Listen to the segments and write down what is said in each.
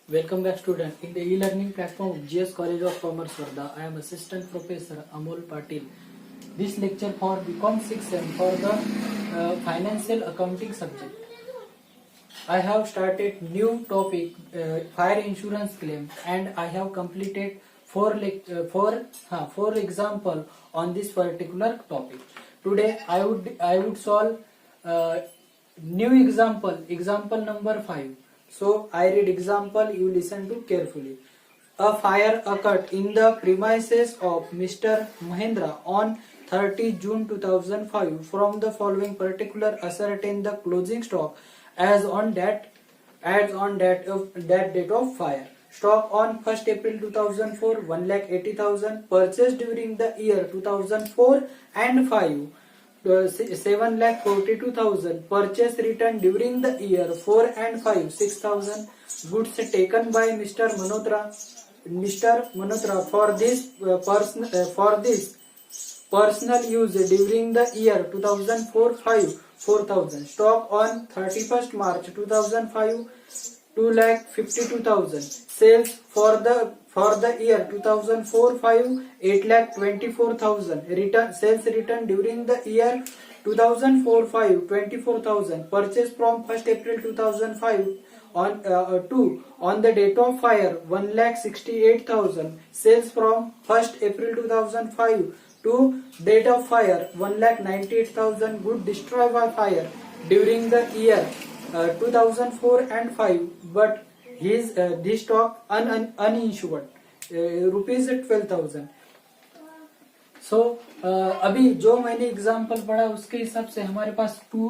Welcome back, student. In the e-learning platform of GS College of Commerce, Varda, I am Assistant Professor Amol Patil. This lecture for BCom 6M for the Financial Accounting subject. I have started new topic, fire insurance claim, and I have completed four example on this particular topic. Today I would solve new example number 5. So I read example, you listen to carefully. A fire occurred in the premises of Mr. Mahendra on 30 June 2005. From the following particular, ascertain the closing stock as on that date of fire. Stock on 1st April 2004, 1,80,000. Purchased during the year 2004 and 5. 7,42,000. Purchase return during the year 4 and 5, 6,000. Goods taken by Mr. Manotra for this personal use during the year 2004-5, 4,000. Stock on 31st March 2005, 2,52,000. Sales for the year 2004-5, 8,24,000. Sales return during the year 2004-5, 24,000. Purchase from 1st April 2005 on the date of fire, 1,68,000. Sales from 1st April 2005 to date of fire, 1,98,000. Good destroyed by fire during the year 2004 and 5, but this stock uninsured, rupees 12,000. सो अभी जो मैंने example पढ़ा उसके हिसाब से हमारे पास to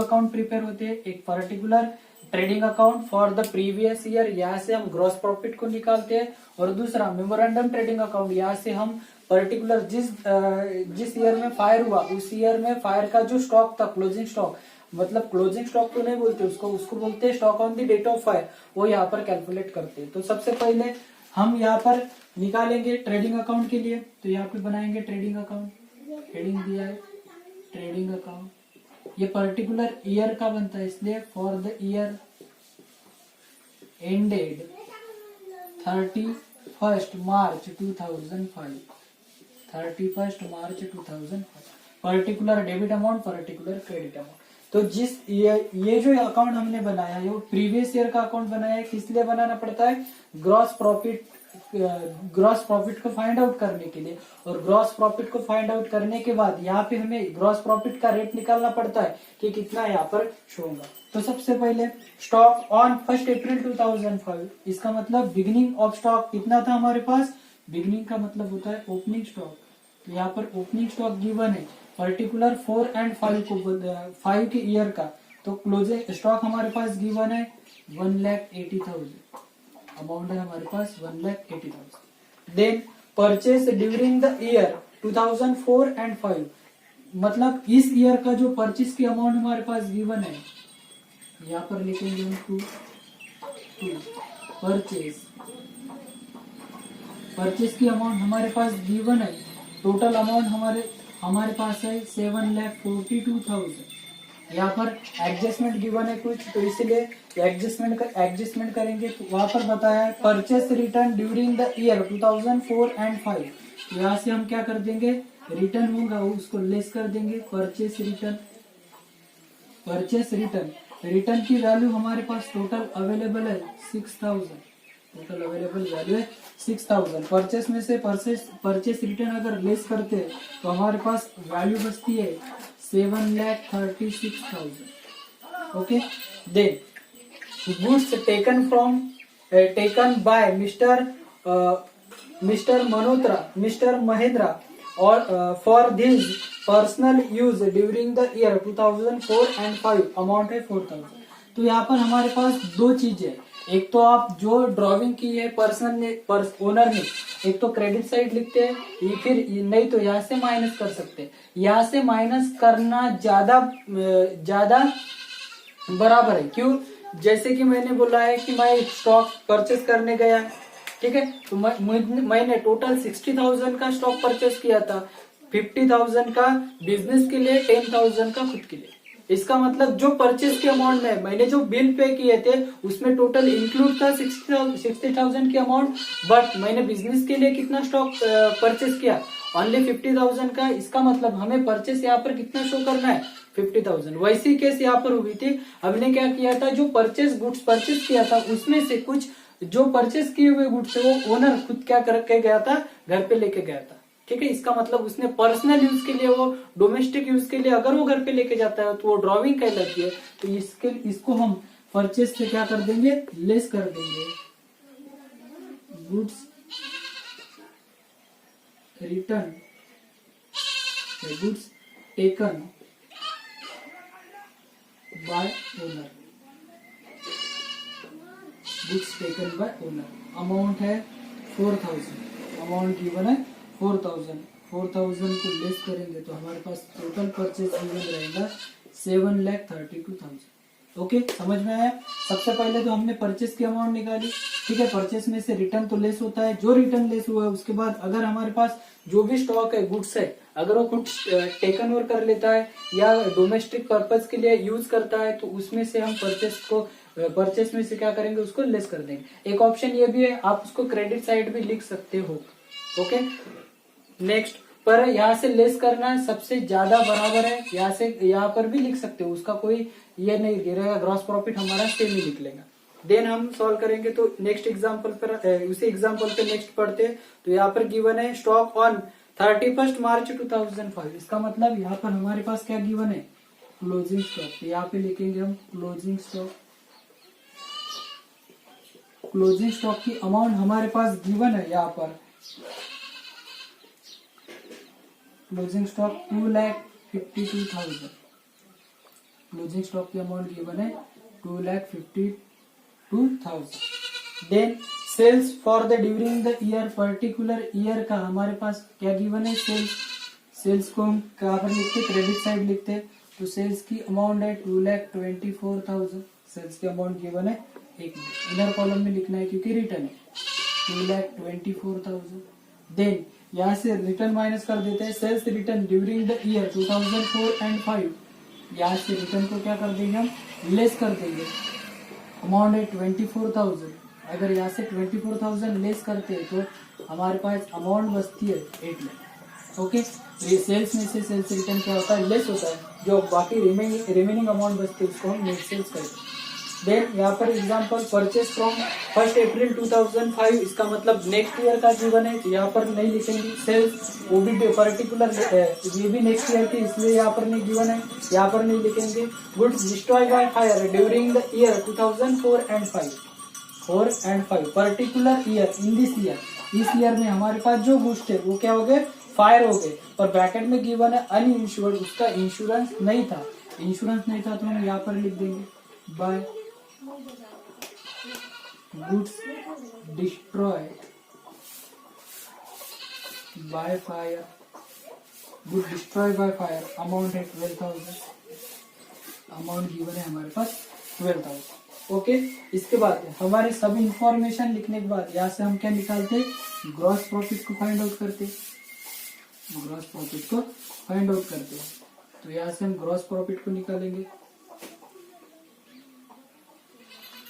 account prepare होते हैं. एक particular trading account for the previous year, यहाँ से हम ग्रॉस प्रॉफिट को निकालते हैं, और दूसरा मेमोरेंडम ट्रेडिंग अकाउंट, यहाँ से हम पर्टिकुलर जिस ईयर में फायर हुआ उस ईयर में फायर का जो स्टॉक था, क्लोजिंग स्टॉक, मतलब क्लोजिंग स्टॉक तो नहीं बोलते उसको बोलते हैं stock on the date of fire, वो यहाँ पर कैलकुलेट करते हैं. तो सबसे पहले हम यहाँ पर निकालेंगे ट्रेडिंग अकाउंट के लिए. तो यहाँ पे बनाएंगे ट्रेडिंग अकाउंट, हेडिंग दिया है ट्रेडिंग अकाउंट. ये पर्टिकुलर ईयर का बनता है, इसलिए for the year ended 31st March 2005, 31st March 2005. Particular debit amount, particular credit amount. तो ये जो अकाउंट हमने बनाया है वो प्रीवियस ईयर का अकाउंट बनाया है. किस लिए बनाना पड़ता है? ग्रॉस प्रॉफिट को फाइंड आउट करने के लिए. और ग्रॉस प्रॉफिट को फाइंड आउट करने के बाद यहाँ पे हमें ग्रॉस प्रॉफिट का रेट निकालना पड़ता है कि कितना यहाँ पर शो होगा. तो सबसे पहले स्टॉक ऑन 1st अप्रैल 2005, इसका मतलब बिगिनिंग ऑफ स्टॉक कितना था हमारे पास? बिगिनिंग का मतलब होता है ओपनिंग स्टॉक. तो यहाँ पर ओपनिंग स्टॉक गिवन है पर्टिकुलर 4 and 5 को, 5 के ईयर का. तो क्लोजिंग स्टॉक हमारे पास गिवन है 1,80,000. अमाउंट है हमारे पास 1,80,000. Then purchase during the year 2004 and 5, मतलब इस ईयर का जो परचेस की अमाउंट हमारे पास गिवन है, यहाँ पर लिखेंगे हम 2 परचेस की अमाउंट हमारे पास गिवन है. टोटल अमाउंट हमारे पास है 7,42,000. यहाँ पर एडजस्टमेंट गिवन है कुछ, तो इसलिए एडजस्टमेंट करेंगे. तो वहां पर बताया है purchase return during the year 2004 and 5. यहाँ से हम क्या कर देंगे, रिटर्न होगा उसको लेस कर देंगे. रिटर्न की वैल्यू हमारे पास टोटल अवेलेबल है 6,000. टोटल अवेलेबल वैल्यू है 6,000. परचेस में से परचेस रिटर्न अगर लेस करते हैं तो हमारे पास वैल्यू बचती है 7,36,000. Okay. Then goods taken by mister Mahendra और for this personal use during the year 2004 and 5, amount है 4,000. तो यहाँ पर हमारे पास दो चीजें, एक तो आप जो ड्राइंग की है ओनर ने, एक तो क्रेडिट साइड लिखते हैं, फिर नहीं तो यहाँ से माइनस कर सकते हैं. यहाँ से माइनस करना ज्यादा बराबर है. क्यों? जैसे कि मैंने बोला है कि मैं स्टॉक परचेस करने गया, ठीक है, तो मैंने टोटल 60,000 का स्टॉक परचेस किया था. 50,000 का बिजनेस के लिए, 10,000 का खुद के लिए. इसका मतलब जो परचेज के अमाउंट में मैंने जो बिल पे किए थे उसमें टोटल इंक्लूड था 60,000 की अमाउंट, बट मैंने बिजनेस के लिए कितना स्टॉक परचेज किया, ओनली 50,000 का। इसका मतलब हमें परचेस यहाँ पर कितना शो करना है, 50,000। वैसी केस यहाँ पर हुई थी, हमने क्या किया था, जो परचेस गुड्स परचेस किया था उसमें से कुछ जो परचेस किए हुए गुड्स थे वो ओनर खुद क्या करके गया था, घर पे लेके गया था। ठीक है, इसका मतलब उसने पर्सनल यूज के लिए, वो डोमेस्टिक यूज के लिए अगर वो घर पे लेके जाता है तो वो ड्रॉइंग कहलाती है। तो इसको हम परचेस से क्या कर देंगे, लेस कर देंगे। Goods return, goods taken bye owner, goods taken bye owner. Amount है 4,000, अमाउंट गिवन है 4,000 को लेस करेंगे तो हमारे पास टोटल परचेज गिवन रहेगा 7,32,000। ओके, समझ में आया। सबसे पहले तो हमने परचेस की अमाउंट निकाली, ठीक है। परचेस में से रिटर्न तो लेस होता है, जो रिटर्न लेस हुआ है उसके बाद अगर हमारे पास जो भी स्टॉक है, गुड्स है, अगर वो कुछ टेकन ओवर कर लेता है या डोमेस्टिक पर्पज के लिए यूज करता है तो उसमें से हम परचेस में से क्या करेंगे, उसको लेस कर देंगे। एक ऑप्शन ये भी है, आप उसको क्रेडिट साइड भी लिख सकते हो। ओके, नेक्स्ट, पर यहाँ से लेस करना सबसे ज्यादा बराबर है, यहाँ पर भी लिख सकते हो, उसका कोई ये नहीं गिरेगा, ग्रॉस प्रॉफिट हमारा सेम ही लिख लेगा। देन हम सॉल्व करेंगे तो नेक्स्ट एग्जांपल पर, उसी एग्जांपल पे नेक्स्ट पढ़ते हैं। तो यहाँ पर गिवन है स्टॉक ऑन 31 मार्च 2005। इसका मतलब यहाँ पर हमारे पास क्या गिवन है, क्लोजिंग स्टॉक। यहाँ पे लिखेंगे हम क्लोजिंग स्टॉक। क्लोजिंग स्टॉक की अमाउंट हमारे पास गिवन है यहाँ पर, क्लोजिंग स्टॉक 2,52,000। क्लोजिंग स्टॉक की अमाउंट गिवन है 2,52,000। Then sales for the during the year, particular year का हमारे पास क्या गिवन है, सेल्स को हम कहाँ पर लिखते, क्रेडिट साइड लिखते। तो सेल्स की अमाउंट है 2,24,000। सेल्स की अमाउंट गिवन है, एक इनर कॉलम में लिखना है क्योंकि रिटर्न है, 2,24,000। देन यहाँ से रिटर्न माइनस कर देते हैं, sales return during the year 2004 and 5। यहाँ से रिटर्न को क्या कर देंगे, हम लेस कर देंगे। अमाउंट है 24,000। अगर यहाँ से 24,000 लेस करते हैं तो हमारे पास अमाउंट बचती है 8 लाख। ओके, ये सेल्स में से सेल्स रिटर्न क्या होता है, लेस होता है, जो बाकी रिमेनिंग अमाउंट बचती है उसको हम नेट सेल्स करते हैं। देन यहाँ पर एग्जांपल, परचेज फ्रॉम 1 अप्रैल 2005। इसका मतलब नेक्स्ट ईयर का गिवन है, तो यहाँ पर नहीं लिखेंगे। सेल्स वो भी पर्टिकुलर, ये भी नेक्स्ट ईयर की, इसलिए यहाँ पर नहीं गिवन है, यहाँ पर नहीं लिखेंगे। Goods destroy by fire during the year 2004 and 5, 4 and 5, particular year in this year. इस ईयर में हमारे पास जो गुड्स थे वो क्या हो गए, फायर हो गए। पर ब्रैकेट में गिवन है अनइंश्योर्ड, उसका इंश्योरेंस नहीं था। इंश्योरेंस नहीं था तो हम यहाँ पर लिख देंगे by goods destroyed by fire, good destroy by fire, amount है 12,000। अमाउंट गिवन है हमारे पास 12,000। ओके, इसके बाद हमारे सब इंफॉर्मेशन लिखने के बाद यहाँ से हम क्या निकालते, ग्रॉस प्रॉफिट को फाइंड आउट करते। ग्रॉस प्रॉफिट को फाइंड आउट करते हैं तो यहाँ से हम ग्रॉस प्रॉफिट को निकालेंगे।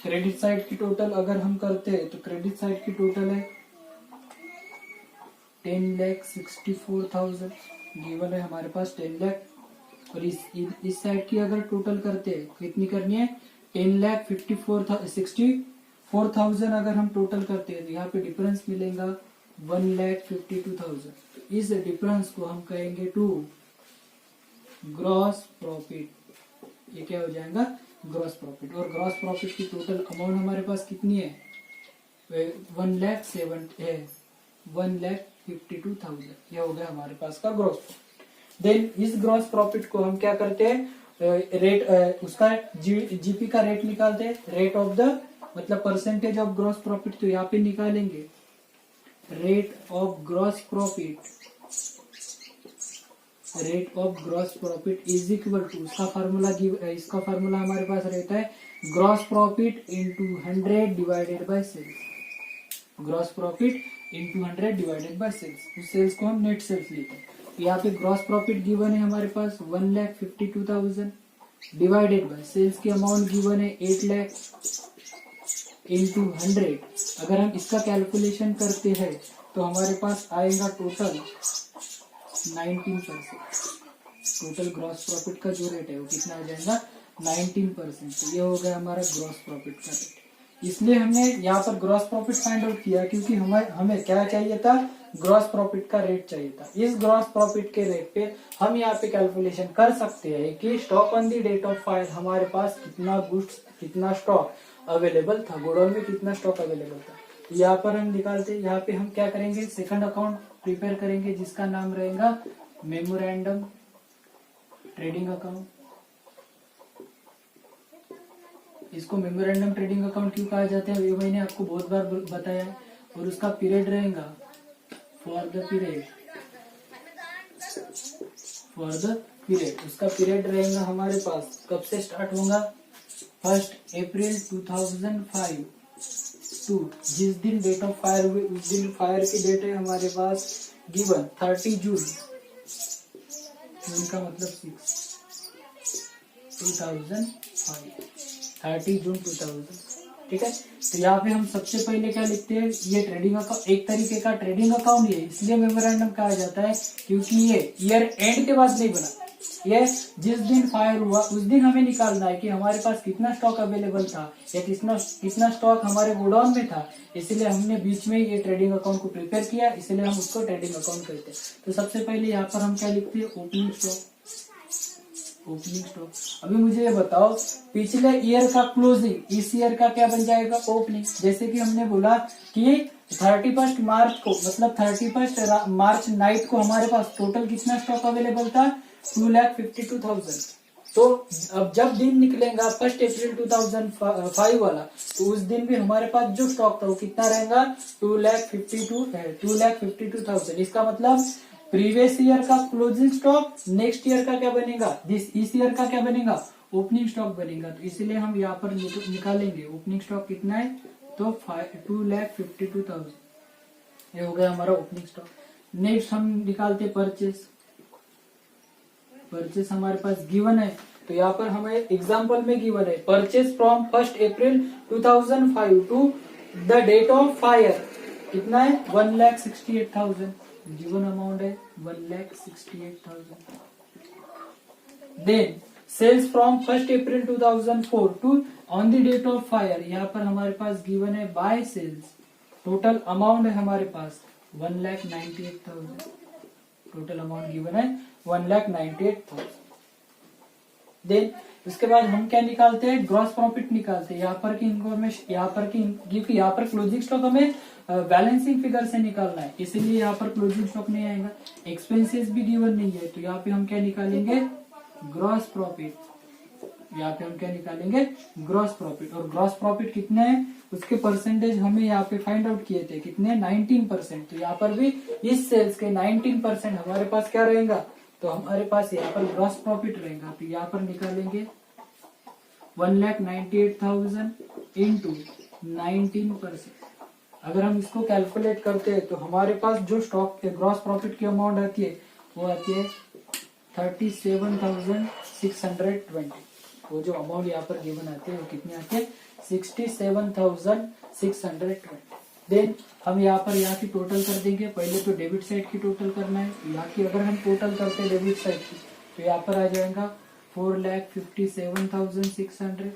क्रेडिट साइड की टोटल अगर हम करते हैं तो क्रेडिट साइड की टोटल है 10,64,000 गिवन है हमारे पास 10 लाख। और इस साइड की अगर टोटल करते हैं कितनी करनी है, 10,64,000 अगर हम टोटल करते हैं तो यहाँ पे डिफरेंस मिलेगा 1,52,000। तो इस डिफरेंस को हम कहेंगे टू ग्रॉस प्रॉफिट। ये क्या हो जाएगा, ग्रॉस प्रॉफिट। और ग्रॉस प्रॉफिट की टोटल अमाउंट हमारे पास कितनी है, 1,52,000। ये हो गया हमारे पास का ग्रॉस प्रॉफिट। देन इस ग्रॉस प्रॉफिट को हम क्या करते हैं, रेट उसका जीपी का रेट निकालते हैं, रेट ऑफ द मतलब परसेंटेज ऑफ ग्रॉस प्रॉफिट। तो यहाँ पे निकालेंगे rate of gross profit, rate of gross profit is equal to, उसका फार्मूला इसका फार्मूला हमारे पास रहता है gross profit into 100 divided by sales. Gross profit into 100 divided by sales. उस सेल्स को हम नेट सेल्स लेते हैं। तो यहाँ पे ग्रॉस प्रॉफिट गिवन है हमारे पास 1,52,000 डिवाइडेड बाय सेल्स की अमाउंट गिवन है 8 लाख इंटू 100। अगर हम इसका कैलकुलेशन करते हैं तो हमारे पास आएगा टोटल 19%। टोटल ग्रॉस प्रॉफिट का जो रेट है वो कितना आ जाएगा 19%। तो ये हो गया हमारा ग्रॉस प्रॉफिट का रेट। इसलिए हमने यहाँ पर ग्रॉस प्रॉफिट फाइंड आउट किया क्योंकि हमें क्या चाहिए था, ग्रॉस प्रॉफिट का रेट चाहिए था। इस ग्रॉस प्रॉफिट के रेट पे हम यहाँ पे कैलकुलेशन कर सकते हैं कि stock on the date of fire हमारे पास कितना गुड्स, कितना स्टॉक अवेलेबल था, गोडाउन में कितना स्टॉक अवेलेबल था। तो यहाँ पर हम निकालते, यहाँ पे हम क्या करेंगे, सेकंड अकाउंट प्रिपेयर करेंगे जिसका नाम रहेगा मेमोरेंडम ट्रेडिंग अकाउंट। इसको मेमोरेंडम ट्रेडिंग अकाउंट क्यों कहा जाता है ये मैंने आपको बहुत बार बताया है। और उसका पीरियड रहेगा फॉर द पीरियड उसका पीरियड रहेगा हमारे पास कब से स्टार्ट होगा, 1 अप्रैल 2005 टू जिस दिन डेट ऑफ फायर हुई उस दिन फायर की डेट है हमारे पास गिवन 30 जून, जून का मतलब 2005, 30 जून 2000। ठीक है, तो यहाँ पे हम सबसे पहले क्या लिखते हैं, ये ट्रेडिंग अकाउंट एक तरीके का ट्रेडिंग अकाउंट है, इसलिए मेमोरेंडम कहा जाता है क्योंकि ये ईयर एंड के बाद नहीं बना। ये जिस दिन फायर हुआ उस दिन हमें निकालना है कि हमारे पास कितना स्टॉक अवेलेबल था या कितना स्टॉक हमारे गोडाउन में था, इसलिए हमने बीच में ये ट्रेडिंग अकाउंट को प्रिपेयर किया, इसलिए हम उसको ट्रेडिंग अकाउंट कहते हैं। तो सबसे पहले यहाँ पर हम क्या लिखते हैं, ओपनिंग स्टॉक। अभी मुझे ये बताओ पिछले ईयर का क्लोजिंग इस ईयर का क्या बन जाएगा, ओपनिंग। जैसे कि हमने बोला कि 31 मार्च को मतलब 31 मार्च नाइट को हमारे पास टोटल कितना स्टॉक अवेलेबल था, 2,52,000। तो अब जब दिन निकलेगा 1 अप्रैल 2005 वाला, तो उस दिन भी हमारे पास जो स्टॉक था वो कितना रहेगा, 2,52,000। इसका मतलब प्रीवियस ईयर का क्लोजिंग स्टॉक नेक्स्ट ईयर का क्या बनेगा, इस ईयर का क्या बनेगा, ओपनिंग स्टॉक बनेगा। तो इसलिए हम यहाँ पर निकालेंगे ओपनिंग स्टॉक कितना है, तो 2,52,000। ये हो गया हमारा ओपनिंग स्टॉक। नेक्स्ट हम निकालते परचेस हमारे पास गिवन है, तो यहाँ पर हमें एग्जाम्पल में गिवन है purchase from 1 April 2005 to the date of fire कितना है, 1,68,000। गिवन अमाउंट है 1,68,000। Then sales from 1 April 2004 to on the date of fire, यहाँ पर हमारे पास गिवन है बाय सेल्स, टोटल अमाउंट है हमारे पास 1,98,000। टोटल अमाउंट गिवन है 1,98,000। देन उसके बाद हम क्या निकालते हैं, ग्रॉस प्रॉफिट निकालते हैं। यहाँ पर की इन्फॉर्मेशन, यहाँ पर क्लोजिंग स्टॉक हमें बैलेंसिंग फिगर से निकालना है, इसीलिए यहाँ पर क्लोजिंग स्टॉक नहीं आएगा। एक्सपेंसेस भी गिवन नहीं है, तो यहाँ पे हम क्या निकालेंगे, ग्रॉस प्रॉफिट। यहाँ पे हम क्या निकालेंगे, ग्रॉस प्रॉफिट। और ग्रॉस प्रॉफिट कितने हैं उसके परसेंटेज हमें यहाँ पे फाइंड आउट किए थे, कितने, 19%। तो यहाँ पर भी इस सेल्स के 19% हमारे पास क्या रहेगा, तो हमारे पास यहाँ पर ग्रॉस प्रॉफिट रहेगा। तो यहाँ पर निकालेंगे 1,98,000 इंटू 19%। अगर हम इसको कैलकुलेट करते हैं तो हमारे पास जो स्टॉक के ग्रॉस प्रॉफिट की अमाउंट आती है वो आती है 37,620। वो जो अमाउंट यहाँ पर गिवन आती है वो कितनी आती है, 67,620। देन हम यहाँ पर यहाँ की टोटल कर देंगे। पहले तो डेबिट साइड की टोटल करना है। यहाँ की अगर हम टोटल करते हैं डेबिट साइड की, तो यहाँ पर आ जाएगा 4,57,600,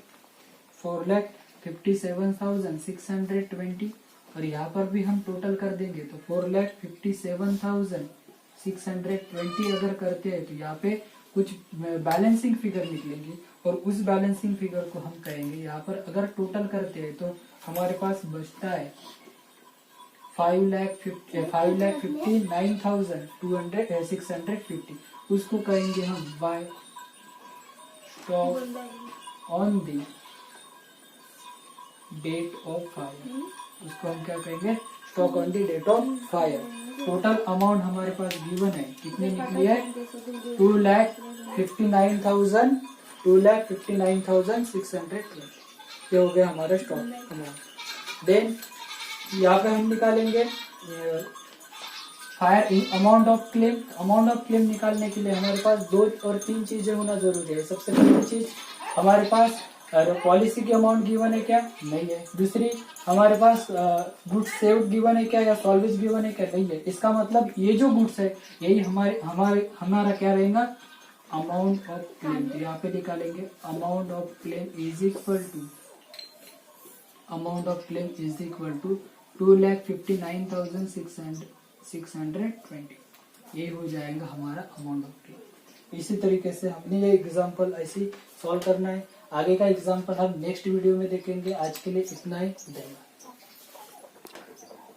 4,57,620। और यहाँ पर भी हम टोटल कर देंगे तो 4,57,620 अगर करते हैं तो यहाँ पे कुछ बैलेंसिंग फिगर निकलेंगे, और उस बैलेंसिंग फिगर को हम कहेंगे, यहाँ पर अगर टोटल करते हैं तो हमारे पास बचता है 5,59,650। उसको कहेंगे हम by stock on the date of fire. उसको हम क्या कहेंगे, stock on the date of fire. Total amount हमारे पास गिवन है, कितनी निकली है, 2,59,620। ये हो गया हमारा स्टॉक अमाउंट। देन यहाँ पे हम निकालेंगे fire in amount of claim. Amount of claim निकालने के लिए हमारे पास 2 और 3 चीजें होना जरूरी है। सबसे पहली चीज, हमारे पास पॉलिसी की अमाउंट गिवन है क्या? नहीं है। दूसरी, हमारे पास गुड्स सेव्ड गिवन है क्या या सॉल्वेज गिवन है क्या? नहीं है। इसका मतलब ये जो गुड्स है यही हमारा क्या रहेगा? Amount of claim. यहाँ पे निकालेंगे amount of claim is equal to 2,59,620। ये हो जाएगा हमारा अमाउंट ऑफ क्लेम। इसी तरीके से हमने ये एग्जांपल ऐसे सॉल्व करना है। आगे का एग्जांपल हम नेक्स्ट वीडियो में देखेंगे। आज के लिए इतना ही। धन्यवाद।